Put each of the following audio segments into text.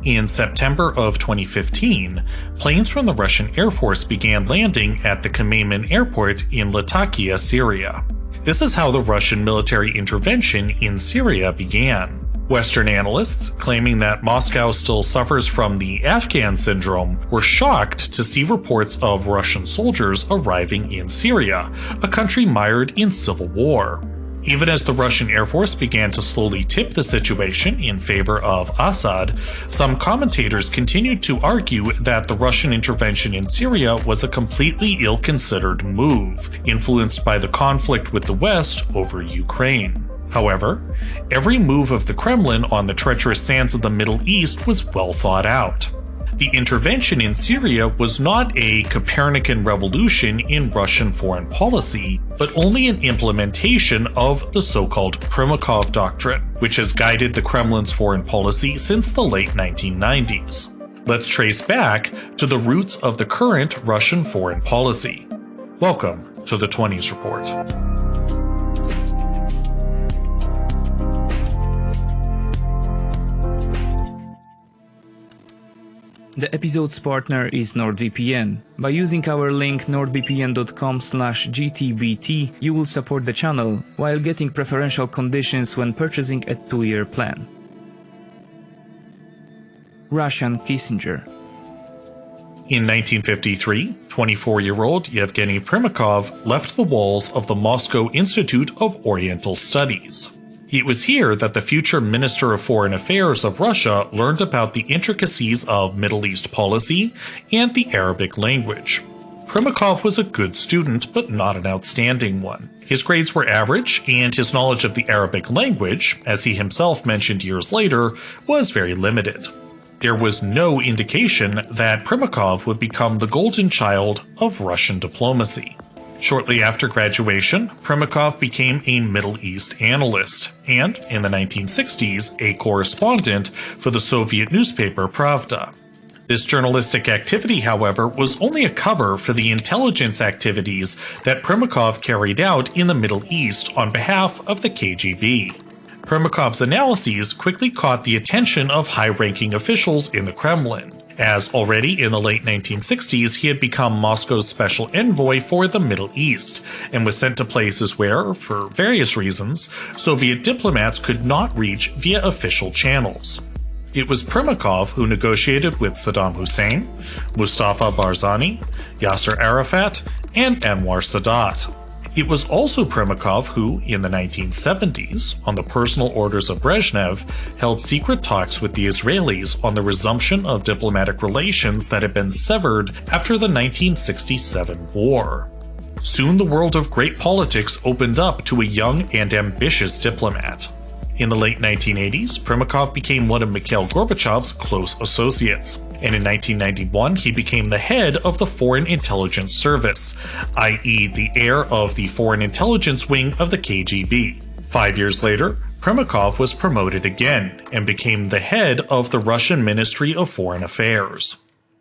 In September of 2015, planes from the Russian Air Force began landing at the Kamenman Airport in Latakia, Syria. This is how the Russian military intervention in Syria began. Western analysts, claiming that Moscow still suffers from the Afghan syndrome, were shocked to see reports of Russian soldiers arriving in Syria, a country mired in civil war. Even as the Russian Air Force began to slowly tip the situation in favor of Assad, some commentators continued to argue that the Russian intervention in Syria was a completely ill-considered move, influenced by the conflict with the West over Ukraine. However, every move of the Kremlin on the treacherous sands of the Middle East was well thought out. The intervention in Syria was not a Copernican revolution in Russian foreign policy, but only an implementation of the so-called Primakov Doctrine, which has guided the Kremlin's foreign policy since the late 1990s. Let's trace back to the roots of the current Russian foreign policy. Welcome to the 20s Report. The episode's partner is NordVPN. By using our link nordvpn.com/gtbt, you will support the channel while getting preferential conditions when purchasing a 2-year plan. Russian Kissinger. In 1953, 24-year-old Yevgeny Primakov left the walls of the Moscow Institute of Oriental Studies. It was here that the future Minister of Foreign Affairs of Russia learned about the intricacies of Middle East policy and the Arabic language. Primakov was a good student, but not an outstanding one. His grades were average, and his knowledge of the Arabic language, as he himself mentioned years later, was very limited. There was no indication that Primakov would become the golden child of Russian diplomacy. Shortly after graduation, Primakov became a Middle East analyst, and, in the 1960s, a correspondent for the Soviet newspaper Pravda. This journalistic activity, however, was only a cover for the intelligence activities that Primakov carried out in the Middle East on behalf of the KGB. Primakov's analyses quickly caught the attention of high-ranking officials in the Kremlin, as already in the late 1960s he had become Moscow's special envoy for the Middle East, and was sent to places where, for various reasons, Soviet diplomats could not reach via official channels. It was Primakov who negotiated with Saddam Hussein, Mustafa Barzani, Yasser Arafat, and Anwar Sadat. It was also Primakov who, in the 1970s, on the personal orders of Brezhnev, held secret talks with the Israelis on the resumption of diplomatic relations that had been severed after the 1967 war. Soon the world of great politics opened up to a young and ambitious diplomat. In the late 1980s, Primakov became one of Mikhail Gorbachev's close associates, and in 1991 he became the head of the Foreign Intelligence Service, i.e. the heir of the Foreign Intelligence Wing of the KGB. 5 years later, Primakov was promoted again, and became the head of the Russian Ministry of Foreign Affairs.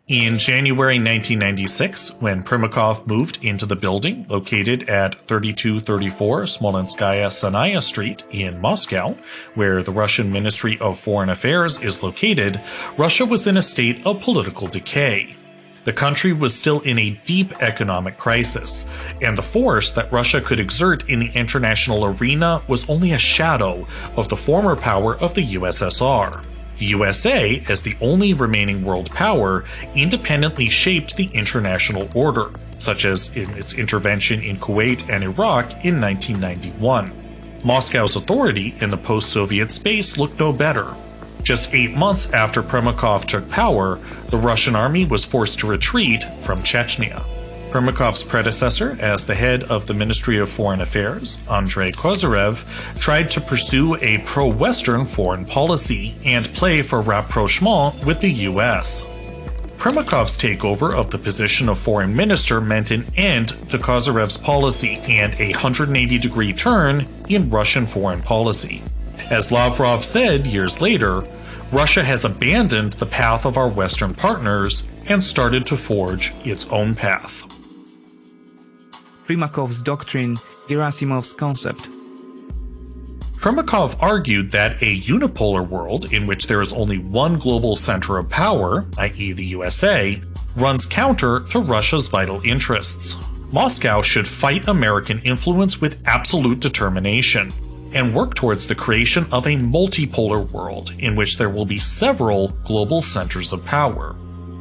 In January 1996, when Primakov moved into the building located at 3234 Smolenskaya Sanaya Street in Moscow, where the Russian Ministry of Foreign Affairs is located, Russia was in a state of political decay. The country was still in a deep economic crisis, and the force that Russia could exert in the international arena was only a shadow of the former power of the USSR. The USA, as the only remaining world power, independently shaped the international order, such as in its intervention in Kuwait and Iraq in 1991. Moscow's authority in the post-Soviet space looked no better. Just 8 months after Primakov took power, the Russian army was forced to retreat from Chechnya. Primakov's predecessor as the head of the Ministry of Foreign Affairs, Andrei Kozyrev, tried to pursue a pro-Western foreign policy and play for rapprochement with the US. Primakov's takeover of the position of foreign minister meant an end to Kozyrev's policy and a 180-degree turn in Russian foreign policy. As Lavrov said years later, Russia has abandoned the path of our Western partners and started to forge its own path. Primakov's doctrine, Gerasimov's concept. Primakov argued that a unipolar world in which there is only one global center of power, i.e. the USA, runs counter to Russia's vital interests. Moscow should fight American influence with absolute determination, and work towards the creation of a multipolar world in which there will be several global centers of power.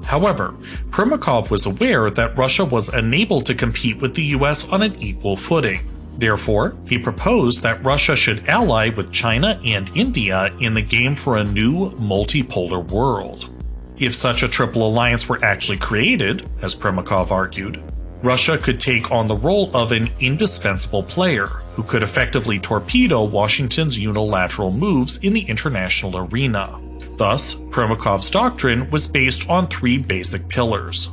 However, Primakov was aware that Russia was unable to compete with the US on an equal footing. Therefore, he proposed that Russia should ally with China and India in the game for a new multipolar world. If such a triple alliance were actually created, as Primakov argued, Russia could take on the role of an indispensable player who could effectively torpedo Washington's unilateral moves in the international arena. Thus, Primakov's doctrine was based on three basic pillars.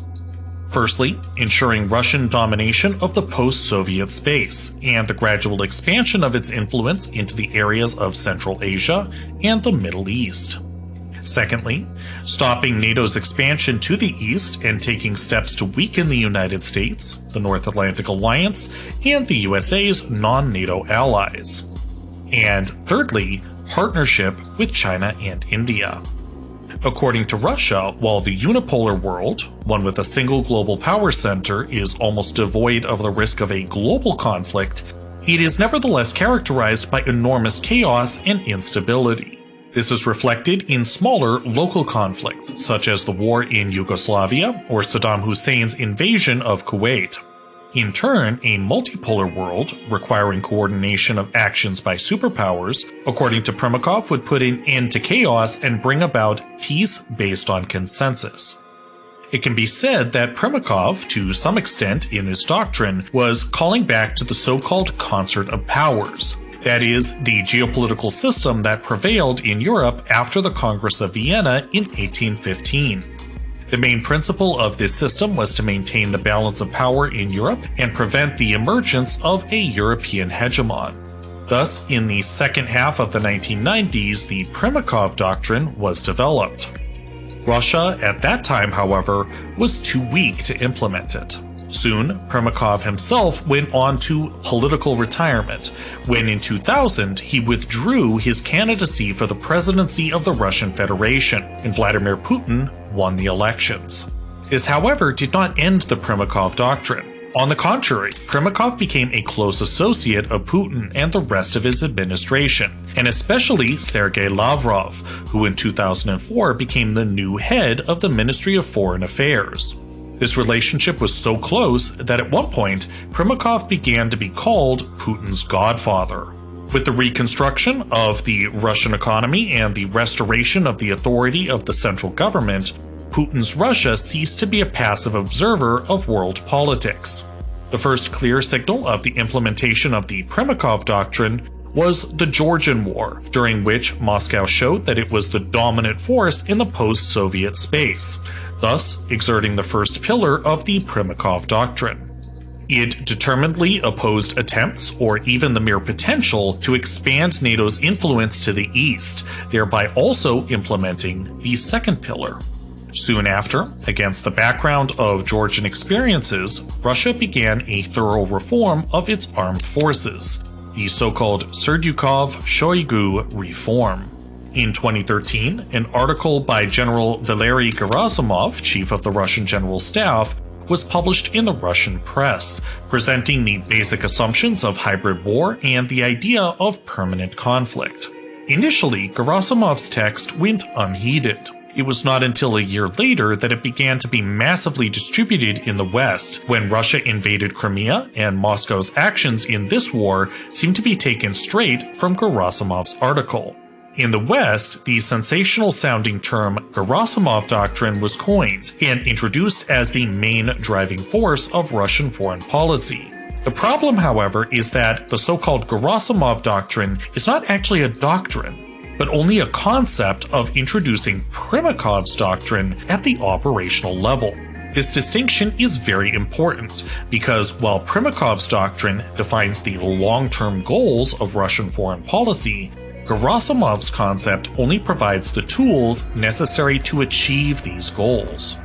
Firstly, ensuring Russian domination of the post-Soviet space and the gradual expansion of its influence into the areas of Central Asia and the Middle East. Secondly, stopping NATO's expansion to the east and taking steps to weaken the United States, the North Atlantic Alliance, and the USA's non-NATO allies. And thirdly, partnership with China and India. According to Russia, while the unipolar world, one with a single global power center, is almost devoid of the risk of a global conflict, it is nevertheless characterized by enormous chaos and instability. This is reflected in smaller local conflicts, such as the war in Yugoslavia or Saddam Hussein's invasion of Kuwait. In turn, a multipolar world, requiring coordination of actions by superpowers, according to Primakov, would put an end to chaos and bring about peace based on consensus. It can be said that Primakov, to some extent in his doctrine, was calling back to the so-called concert of powers. That is, the geopolitical system that prevailed in Europe after the Congress of Vienna in 1815. The main principle of this system was to maintain the balance of power in Europe and prevent the emergence of a European hegemon. Thus, in the second half of the 1990s, the Primakov doctrine was developed. Russia, at that time, however, was too weak to implement it. Soon, Primakov himself went on to political retirement, when in 2000 he withdrew his candidacy for the presidency of the Russian Federation, and Vladimir Putin won the elections. This, however, did not end the Primakov doctrine. On the contrary, Primakov became a close associate of Putin and the rest of his administration, and especially Sergei Lavrov, who in 2004 became the new head of the Ministry of Foreign Affairs. This relationship was so close that at one point, Primakov began to be called Putin's godfather. With the reconstruction of the Russian economy and the restoration of the authority of the central government, Putin's Russia ceased to be a passive observer of world politics. The first clear signal of the implementation of the Primakov doctrine was the Georgian War, during which Moscow showed that it was the dominant force in the post-Soviet space, thus exerting the first pillar of the Primakov doctrine. It determinedly opposed attempts, or even the mere potential, to expand NATO's influence to the east, thereby also implementing the second pillar. Soon after, against the background of Georgian experiences, Russia began a thorough reform of its armed forces, the so-called Serdyukov-Shoigu reform. In 2013, an article by General Valery Gerasimov, chief of the Russian General Staff, was published in the Russian press, presenting the basic assumptions of hybrid war and the idea of permanent conflict. Initially, Gerasimov's text went unheeded. It was not until a year later that it began to be massively distributed in the West, when Russia invaded Crimea, and Moscow's actions in this war seemed to be taken straight from Gerasimov's article. In the West, the sensational-sounding term Gerasimov Doctrine was coined and introduced as the main driving force of Russian foreign policy. The problem, however, is that the so-called Gerasimov Doctrine is not actually a doctrine, but only a concept of introducing Primakov's doctrine at the operational level. This distinction is very important because while Primakov's doctrine defines the long-term goals of Russian foreign policy, Gerasimov's concept only provides the tools necessary to achieve these goals.